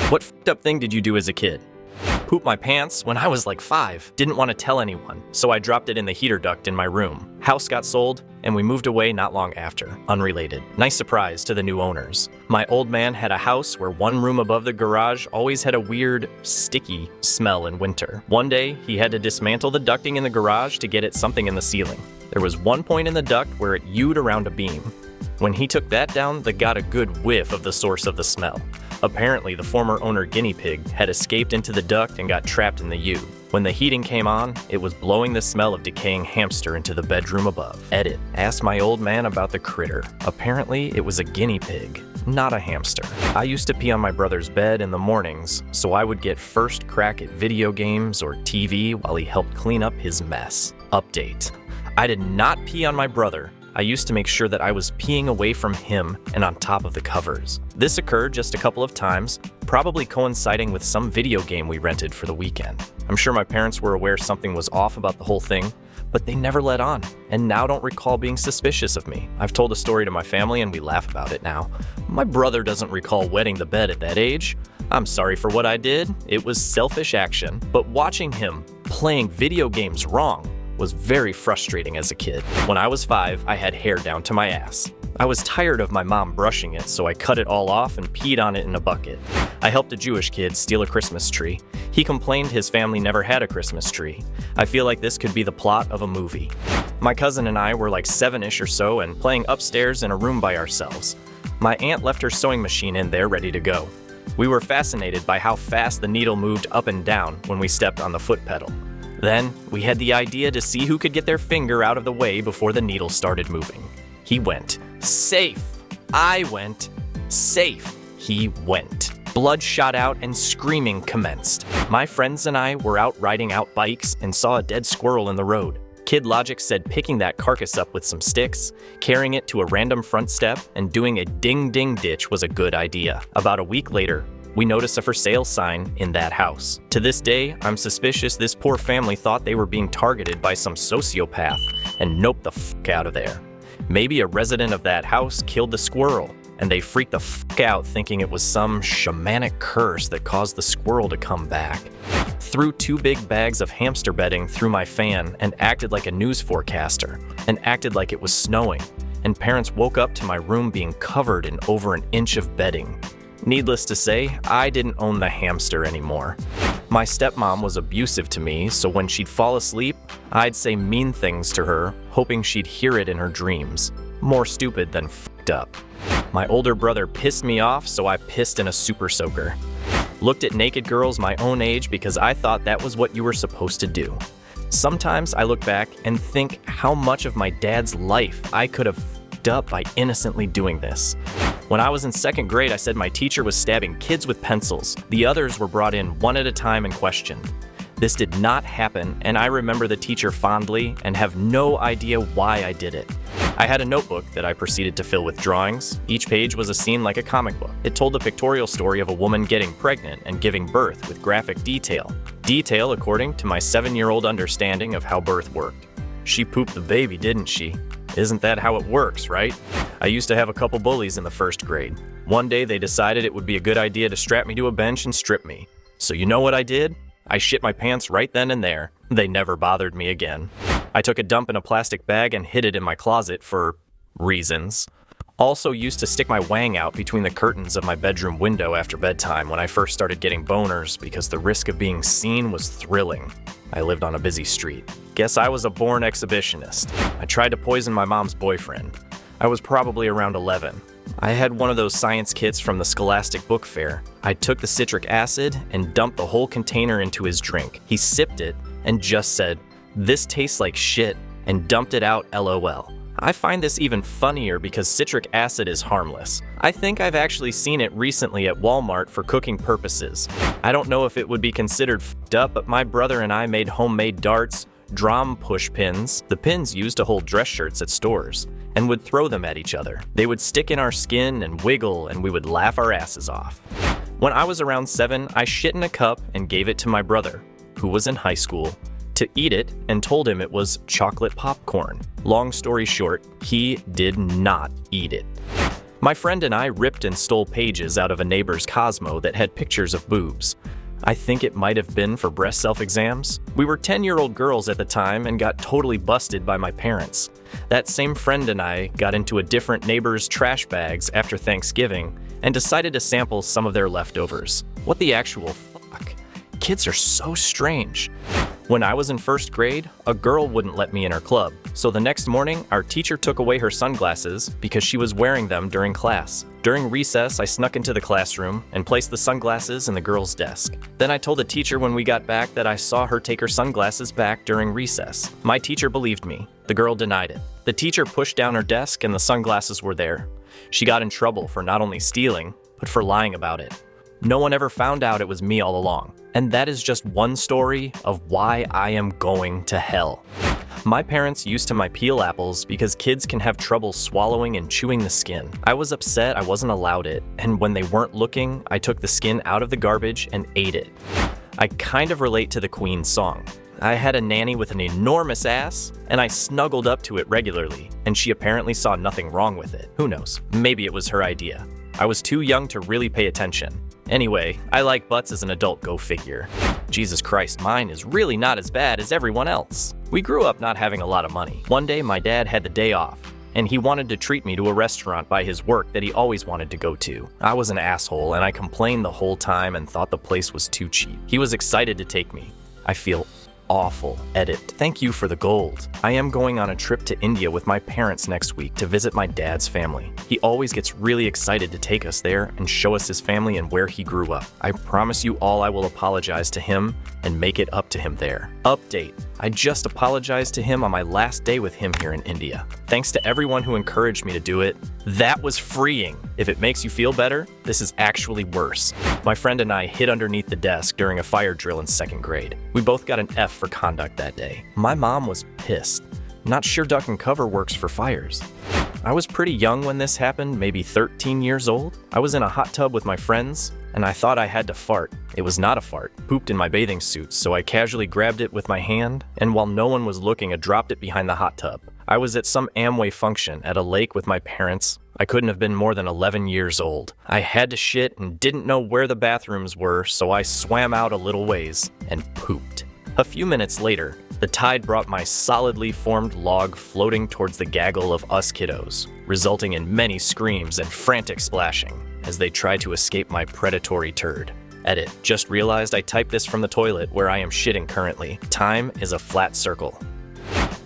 What f***ed up thing did you do as a kid? Pooped my pants when I was like 5. Didn't want to tell anyone, so I dropped it in the heater duct in my room. House got sold, and we moved away not long after. Unrelated. Nice surprise to the new owners. My old man had a house where one room above the garage always had a weird, sticky smell in winter. One day, he had to dismantle the ducting in the garage to get at something in the ceiling. There was one point in the duct where it U'd around a beam. When he took that down, they got a good whiff of the source of the smell. Apparently, the former owner guinea pig had escaped into the duct and got trapped in the U. When the heating came on, it was blowing the smell of decaying hamster into the bedroom above. Edit. Asked my old man about the critter. Apparently, it was a guinea pig, not a hamster. I used to pee on my brother's bed in the mornings, so I would get first crack at video games or TV while he helped clean up his mess. Update. I did not pee on my brother. I used to make sure that I was peeing away from him and on top of the covers. This occurred just a couple of times, probably coinciding with some video game we rented for the weekend. I'm sure my parents were aware something was off about the whole thing, but they never let on, and now don't recall being suspicious of me. I've told the story to my family and we laugh about it now. My brother doesn't recall wetting the bed at that age. I'm sorry for what I did. It was selfish action, but watching him playing video games wrong was very frustrating as a kid. When I was 5, I had hair down to my ass. I was tired of my mom brushing it, so I cut it all off and peed on it in a bucket. I helped a Jewish kid steal a Christmas tree. He complained his family never had a Christmas tree. I feel like this could be the plot of a movie. My cousin and I were like 7-ish or so and playing upstairs in a room by ourselves. My aunt left her sewing machine in there ready to go. We were fascinated by how fast the needle moved up and down when we stepped on the foot pedal. Then, we had the idea to see who could get their finger out of the way before the needle started moving. He went. Safe. I went. Safe. He went. Blood shot out and screaming commenced. My friends and I were out riding out bikes and saw a dead squirrel in the road. Kid Logic said picking that carcass up with some sticks, carrying it to a random front step, and doing a ding-ding ditch was a good idea. About a week later, we noticed a for sale sign in that house. To this day, I'm suspicious this poor family thought they were being targeted by some sociopath and noped the f*** out of there. Maybe a resident of that house killed the squirrel, and they freaked the f*** out thinking it was some shamanic curse that caused the squirrel to come back. Threw 2 big bags of hamster bedding through my fan and acted like a news forecaster, and acted like it was snowing, and parents woke up to my room being covered in over an inch of bedding. Needless to say, I didn't own the hamster anymore. My stepmom was abusive to me, so when she'd fall asleep, I'd say mean things to her, hoping she'd hear it in her dreams. More stupid than f***ed up. My older brother pissed me off, so I pissed in a super soaker. Looked at naked girls my own age because I thought that was what you were supposed to do. Sometimes I look back and think how much of my dad's life I could have f***ed up by innocently doing this. When I was in 2nd grade, I said my teacher was stabbing kids with pencils. The others were brought in one at a time and questioned. This did not happen, and I remember the teacher fondly and have no idea why I did it. I had a notebook that I proceeded to fill with drawings. Each page was a scene like a comic book. It told the pictorial story of a woman getting pregnant and giving birth with graphic detail. Detail according to my 7-year-old understanding of how birth worked. She pooped the baby, didn't she? Isn't that how it works, right? I used to have a couple bullies in the 1st grade. One day they decided it would be a good idea to strap me to a bench and strip me. So you know what I did? I shit my pants right then and there. They never bothered me again. I took a dump in a plastic bag and hid it in my closet for reasons. Also used to stick my wang out between the curtains of my bedroom window after bedtime when I first started getting boners because the risk of being seen was thrilling. I lived on a busy street. Guess I was a born exhibitionist. I tried to poison my mom's boyfriend. I was probably around 11. I had one of those science kits from the Scholastic Book Fair. I took the citric acid and dumped the whole container into his drink. He sipped it and just said, "This tastes like shit," and dumped it out LOL. I find this even funnier because citric acid is harmless. I think I've actually seen it recently at Walmart for cooking purposes. I don't know if it would be considered f***ed up, but my brother and I made homemade darts, drum push pins, the pins used to hold dress shirts at stores, and would throw them at each other. They would stick in our skin and wiggle, and we would laugh our asses off. When I was around 7, I shit in a cup and gave it to my brother, who was in high school, to eat it and told him it was chocolate popcorn. Long story short, he did not eat it. My friend and I ripped and stole pages out of a neighbor's Cosmo that had pictures of boobs. I think it might have been for breast self-exams. We were 10-year-old girls at the time and got totally busted by my parents. That same friend and I got into a different neighbor's trash bags after Thanksgiving and decided to sample some of their leftovers. What the actual fuck? Kids are so strange. When I was in first grade, a girl wouldn't let me in her club, so the next morning, our teacher took away her sunglasses because she was wearing them during class. During recess, I snuck into the classroom and placed the sunglasses in the girl's desk. Then I told the teacher when we got back that I saw her take her sunglasses back during recess. My teacher believed me. The girl denied it. The teacher pushed down her desk and the sunglasses were there. She got in trouble for not only stealing, but for lying about it. No one ever found out it was me all along. And that is just one story of why I am going to hell. My parents used to my peel apples because kids can have trouble swallowing and chewing the skin. I was upset I wasn't allowed it, and when they weren't looking, I took the skin out of the garbage and ate it. I kind of relate to the Queen song. I had a nanny with an enormous ass, and I snuggled up to it regularly, and she apparently saw nothing wrong with it. Who knows? Maybe it was her idea. I was too young to really pay attention. Anyway, I like butts as an adult, go figure. Jesus Christ, mine is really not as bad as everyone else. We grew up not having a lot of money. One day, my dad had the day off, and he wanted to treat me to a restaurant by his work that he always wanted to go to. I was an asshole, and I complained the whole time and thought the place was too cheap. He was excited to take me. I feel awful. Edit. Thank you for the gold. I am going on a trip to India with my parents next week to visit my dad's family. He always gets really excited to take us there and show us his family and where he grew up. I promise you all I will apologize to him and make it up to him there. Update. I just apologized to him on my last day with him here in India. Thanks to everyone who encouraged me to do it. That was freeing. If it makes you feel better, this is actually worse. My friend and I hid underneath the desk during a fire drill in second grade. We both got an F for conduct that day. My mom was pissed. Not sure duck and cover works for fires. I was pretty young when this happened, maybe 13 years old. I was in a hot tub with my friends, and I thought I had to fart. It was not a fart. Pooped in my bathing suit, so I casually grabbed it with my hand, and while no one was looking, I dropped it behind the hot tub. I was at some Amway function at a lake with my parents. I couldn't have been more than 11 years old. I had to shit and didn't know where the bathrooms were, so I swam out a little ways and pooped. A few minutes later, the tide brought my solidly formed log floating towards the gaggle of us kiddos, resulting in many screams and frantic splashing as they tried to escape my predatory turd. Edit. Just realized I typed this from the toilet where I am shitting currently. Time is a flat circle.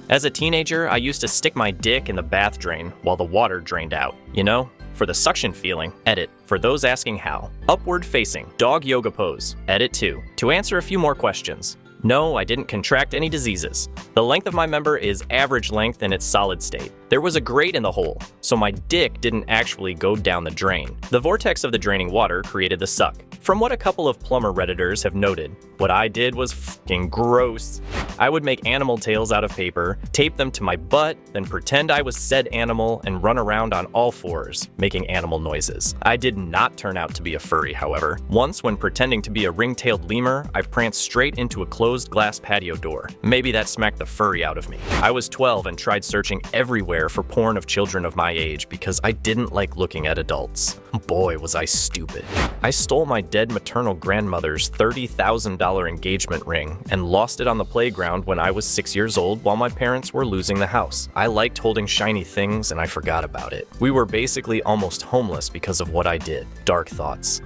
As a teenager, I used to stick my dick in the bath drain while the water drained out. You know, for the suction feeling. Edit. For those asking how. Upward facing. Dog yoga pose. Edit 2. To answer a few more questions. No, I didn't contract any diseases. The length of my member is average length in its solid state. There was a grate in the hole, so my dick didn't actually go down the drain. The vortex of the draining water created the suck. From what a couple of plumber redditors have noted, what I did was fucking gross. I would make animal tails out of paper, tape them to my butt, then pretend I was said animal and run around on all fours, making animal noises. I did not turn out to be a furry, however. Once, when pretending to be a ring-tailed lemur, I pranced straight into a closed glass patio door. Maybe that smacked the furry out of me. I was 12 and tried searching everywhere for porn of children of my age because I didn't like looking at adults. Boy, was I stupid. I stole my dead maternal grandmother's $30,000 engagement ring and lost it on the playground when I was 6 years old while my parents were losing the house. I liked holding shiny things and I forgot about it. We were basically almost homeless because of what I did. Dark thoughts.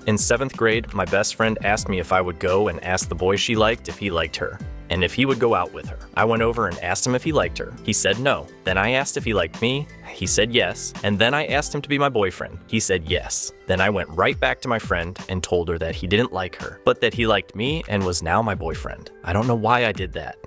In 7th grade, my best friend asked me if I would go and ask the boy she liked if he liked her, and if he would go out with her. I went over and asked him if he liked her. He said no. Then I asked if he liked me. He said yes. And then I asked him to be my boyfriend. He said yes. Then I went right back to my friend and told her that he didn't like her, but that he liked me and was now my boyfriend. I don't know why I did that.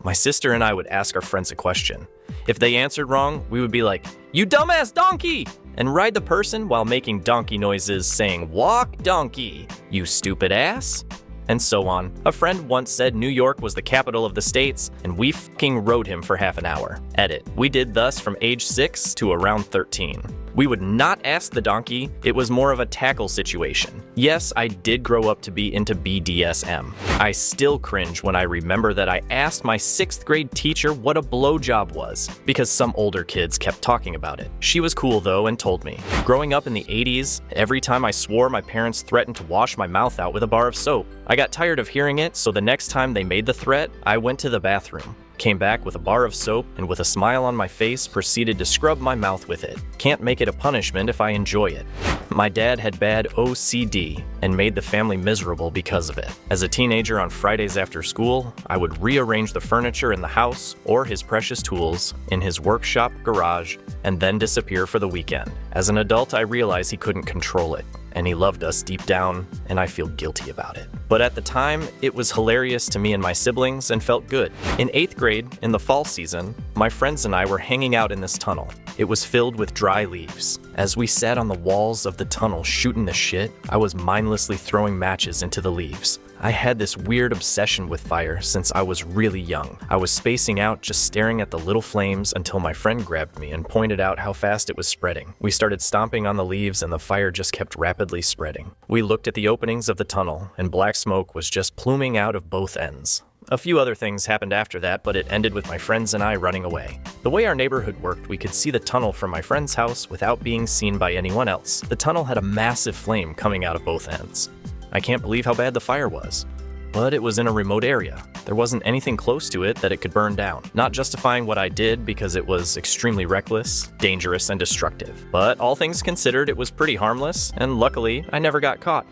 My sister and I would ask our friends a question. If they answered wrong, we would be like, "You dumbass donkey!" and ride the person while making donkey noises saying, "Walk donkey, you stupid ass," and so on. A friend once said New York was the capital of the states, and we fucking rode him for half an hour. Edit. We did thus from age 6 to around 13. We would not ask the donkey, it was more of a tackle situation. Yes, I did grow up to be into BDSM. I still cringe when I remember that I asked my 6th grade teacher what a blowjob was, because some older kids kept talking about it. She was cool though and told me. Growing up in the 80s, every time I swore, my parents threatened to wash my mouth out with a bar of soap. I got tired of hearing it, so the next time they made the threat, I went to the bathroom. Came back with a bar of soap and with a smile on my face proceeded to scrub my mouth with it. Can't make it a punishment if I enjoy it. My dad had bad OCD and made the family miserable because of it. As a teenager on Fridays after school, I would rearrange the furniture in the house or his precious tools in his workshop garage and then disappear for the weekend. As an adult, I realized he couldn't control it, and he loved us deep down, and I feel guilty about it. But at the time, it was hilarious to me and my siblings and felt good. In 8th grade, in the fall season, my friends and I were hanging out in this tunnel. It was filled with dry leaves. As we sat on the walls of the tunnel shooting the shit, I was mindlessly throwing matches into the leaves. I had this weird obsession with fire since I was really young. I was spacing out, just staring at the little flames until my friend grabbed me and pointed out how fast it was spreading. We started stomping on the leaves and the fire just kept rapidly spreading. We looked at the openings of the tunnel and black smoke was just pluming out of both ends. A few other things happened after that, but it ended with my friends and I running away. The way our neighborhood worked, we could see the tunnel from my friend's house without being seen by anyone else. The tunnel had a massive flame coming out of both ends. I can't believe how bad the fire was. But it was in a remote area. There wasn't anything close to it that it could burn down. Not justifying what I did because it was extremely reckless, dangerous, and destructive. But all things considered, it was pretty harmless, and luckily, I never got caught.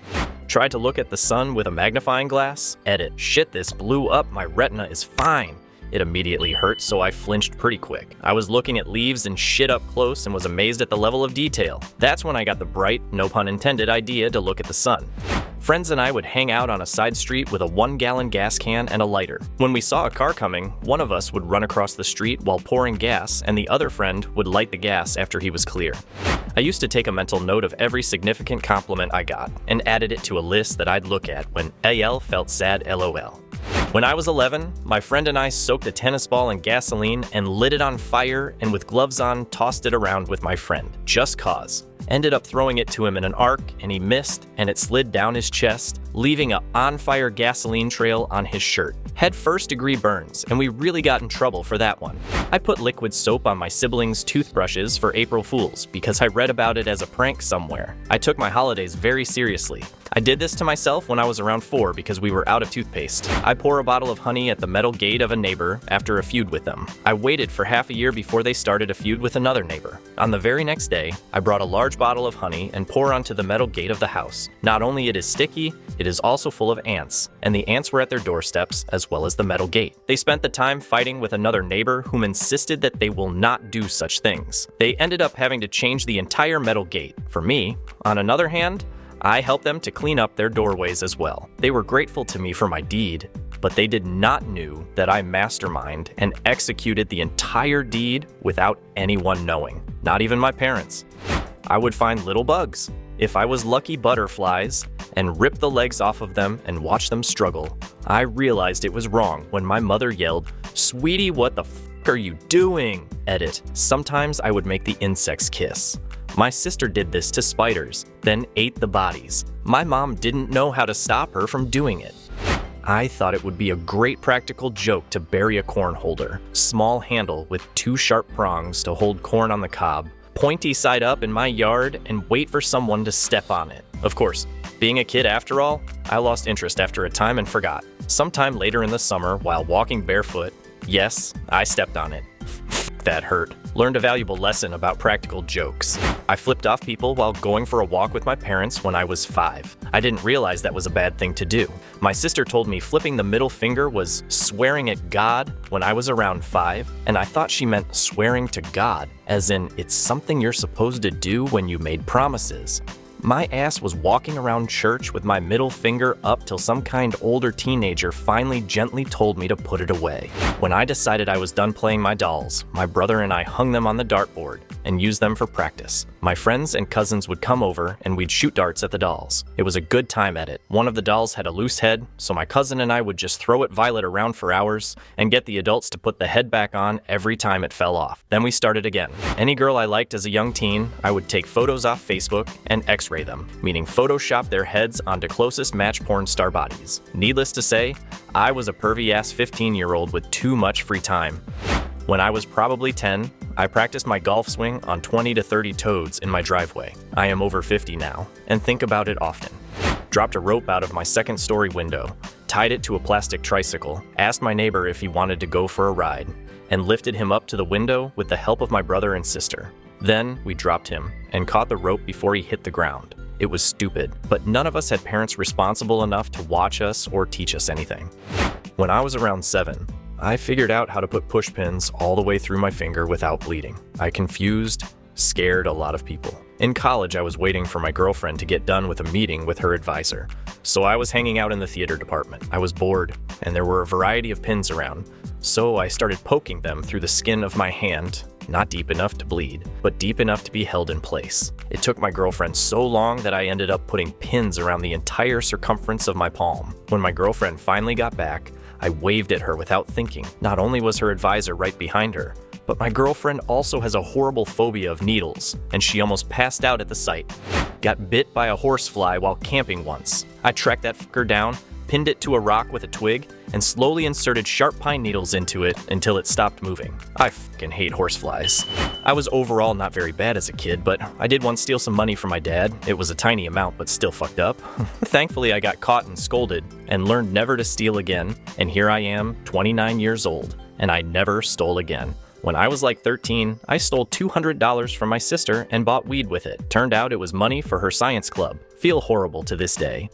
Tried to look at the sun with a magnifying glass. Edit. Shit, this blew up. My retina is fine. It immediately hurt, so I flinched pretty quick. I was looking at leaves and shit up close and was amazed at the level of detail. That's when I got the bright, no pun intended, idea to look at the sun. Friends and I would hang out on a side street with a 1-gallon gas can and a lighter. When we saw a car coming, one of us would run across the street while pouring gas, and the other friend would light the gas after he was clear. I used to take a mental note of every significant compliment I got, and added it to a list that I'd look at when AL felt sad LOL. When I was 11, my friend and I soaked a tennis ball in gasoline and lit it on fire and with gloves on, tossed it around with my friend, just cause. Ended up throwing it to him in an arc and he missed and it slid down his chest, leaving a on-fire gasoline trail on his shirt. Had first-degree burns, and we really got in trouble for that one. I put liquid soap on my siblings' toothbrushes for April Fools because I read about it as a prank somewhere. I took my holidays very seriously. I did this to myself when I was around 4 because we were out of toothpaste. I pour a bottle of honey at the metal gate of a neighbor after a feud with them. I waited for half a year before they started a feud with another neighbor. On the very next day, I brought a large bottle of honey and pour onto the metal gate of the house. Not only it is sticky, it is also full of ants, and the ants were at their doorsteps as well as the metal gate. They spent the time fighting with another neighbor whom insisted that they will not do such things. They ended up having to change the entire metal gate. For me, on another hand, I helped them to clean up their doorways as well. They were grateful to me for my deed, but they did not know that I masterminded and executed the entire deed without anyone knowing, not even my parents. I would find little bugs, if I was lucky butterflies, and rip the legs off of them and watch them struggle. I realized it was wrong when my mother yelled, "Sweetie, what the f*** are you doing?" Edit. Sometimes I would make the insects kiss. My sister did this to spiders, then ate the bodies. My mom didn't know how to stop her from doing it. I thought it would be a great practical joke to bury a corn holder. Small handle with 2 sharp prongs to hold corn on the cob, pointy side up in my yard, and wait for someone to step on it. Of course, being a kid after all, I lost interest after a time and forgot. Sometime later in the summer, while walking barefoot, yes, I stepped on it. That hurt. Learned a valuable lesson about practical jokes. I flipped off people while going for a walk with my parents when I was 5. I didn't realize that was a bad thing to do. My sister told me flipping the middle finger was swearing at God when I was around 5, and I thought she meant swearing to God, as in it's something you're supposed to do when you made promises. My ass was walking around church with my middle finger up till some kind older teenager finally gently told me to put it away. When I decided I was done playing my dolls, my brother and I hung them on the dartboard and used them for practice. My friends and cousins would come over and we'd shoot darts at the dolls. It was a good time at it. One of the dolls had a loose head, so my cousin and I would just throw it Violet around for hours and get the adults to put the head back on every time it fell off. Then we started again. Any girl I liked as a young teen, I would take photos off Facebook and X-ray them, meaning Photoshop their heads onto closest match porn star bodies. Needless to say, I was a pervy-ass 15-year-old with too much free time. When I was probably 10, I practiced my golf swing on 20 to 30 toads in my driveway. I am over 50 now, and think about it often. Dropped a rope out of my second-story window, tied it to a plastic tricycle, asked my neighbor if he wanted to go for a ride, and lifted him up to the window with the help of my brother and sister. Then we dropped him and caught the rope before he hit the ground. It was stupid, but none of us had parents responsible enough to watch us or teach us anything. When I was around 7, I figured out how to put push pins all the way through my finger without bleeding. I confused, scared a lot of people. In college, I was waiting for my girlfriend to get done with a meeting with her advisor. So I was hanging out in the theater department. I was bored, and there were a variety of pins around. So I started poking them through the skin of my hand, not deep enough to bleed, but deep enough to be held in place. It took my girlfriend so long that I ended up putting pins around the entire circumference of my palm. When my girlfriend finally got back, I waved at her without thinking. Not only was her advisor right behind her, but my girlfriend also has a horrible phobia of needles, and she almost passed out at the sight. Got bit by a horsefly while camping once. I tracked that fucker down, pinned it to a rock with a twig, and slowly inserted sharp pine needles into it until it stopped moving. I fucking hate horseflies. I was overall not very bad as a kid, but I did once steal some money from my dad. It was a tiny amount, but still fucked up. Thankfully, I got caught and scolded and learned never to steal again, and here I am, 29 years old, and I never stole again. When I was like 13, I stole $200 from my sister and bought weed with it. Turned out it was money for her science club. Feel horrible to this day.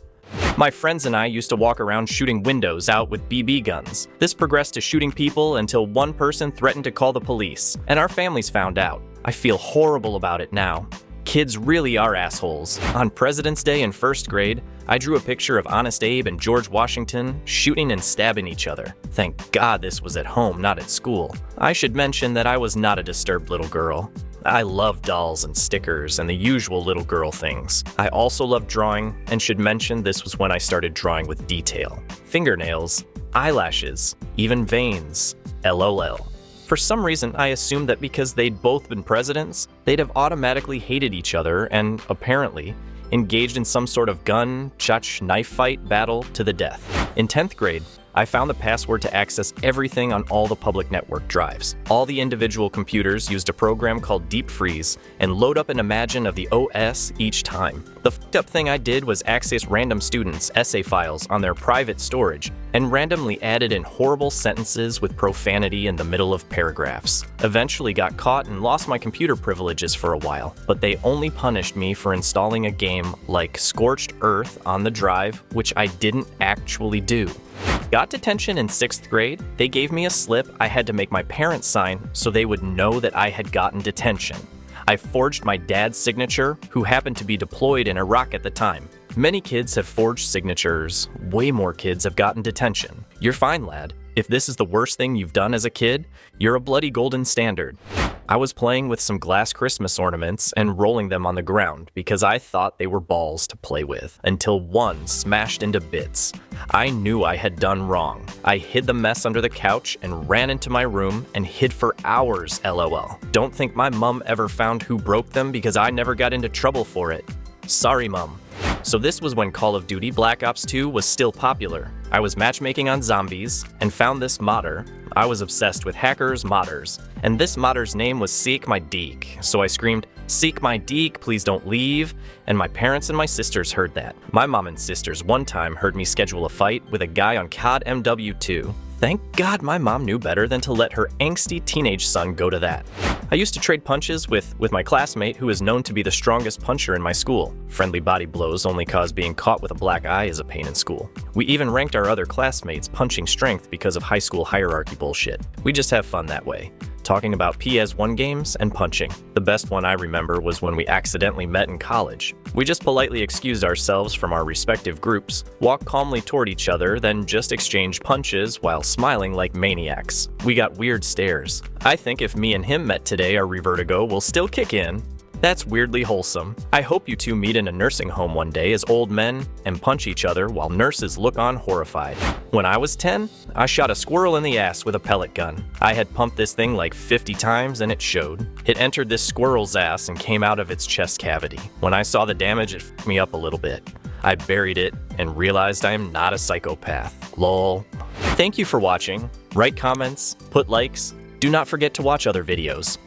My friends and I used to walk around shooting windows out with BB guns. This progressed to shooting people until one person threatened to call the police, and our families found out. I feel horrible about it now. Kids really are assholes. On President's Day in first grade, I drew a picture of Honest Abe and George Washington shooting and stabbing each other. Thank God this was at home, not at school. I should mention that I was not a disturbed little girl. I love dolls and stickers and the usual little girl things. I also love drawing, and should mention this was when I started drawing with detail. Fingernails, eyelashes, even veins. LOL. For some reason, I assumed that because they'd both been presidents, they'd have automatically hated each other and, apparently, engaged in some sort of gun, knife fight battle to the death. In 10th grade, I found the password to access everything on all the public network drives. All the individual computers used a program called Deep Freeze and load up an imagine of the OS each time. The fucked up thing I did was access random students' essay files on their private storage and randomly added in horrible sentences with profanity in the middle of paragraphs. Eventually got caught and lost my computer privileges for a while, but they only punished me for installing a game like Scorched Earth on the drive, which I didn't actually do. Got detention in 6th grade. They gave me a slip I had to make my parents sign so they would know that I had gotten detention. I forged my dad's signature, who happened to be deployed in Iraq at the time. Many kids have forged signatures. Way more kids have gotten detention. You're fine, lad. If this is the worst thing you've done as a kid, you're a bloody golden standard. I was playing with some glass Christmas ornaments and rolling them on the ground because I thought they were balls to play with, until one smashed into bits. I knew I had done wrong. I hid the mess under the couch and ran into my room and hid for hours, LOL. Don't think my mum ever found who broke them because I never got into trouble for it. Sorry, Mum. So this was when Call of Duty Black Ops 2 was still popular. I was matchmaking on zombies and found this modder. I was obsessed with hackers modders, and this modder's name was Seek My Deek. So I screamed, "Seek my Deek, please don't leave," and my parents and my sisters heard that. My mom and sisters one time heard me schedule a fight with a guy on COD MW2. Thank God my mom knew better than to let her angsty teenage son go to that. I used to trade punches with my classmate who is known to be the strongest puncher in my school. Friendly body blows only cause being caught with a black eye is a pain in school. We even ranked our other classmates punching strength because of high school hierarchy bullshit. We just have fun that way. talking about PS1 games and punching. The best one I remember was when we accidentally met in college. We just politely excused ourselves from our respective groups, walked calmly toward each other, then just exchanged punches while smiling like maniacs. We got weird stares. I think if me and him met today, our revertigo will still kick in. That's weirdly wholesome. I hope you two meet in a nursing home one day as old men and punch each other while nurses look on horrified. When I was 10, I shot a squirrel in the ass with a pellet gun. I had pumped this thing like 50 times and it showed. It entered this squirrel's ass and came out of its chest cavity. When I saw the damage, it f***ed me up a little bit. I buried it and realized I am not a psychopath. Lol. Thank you for watching. Write comments, put likes. Do not forget to watch other videos.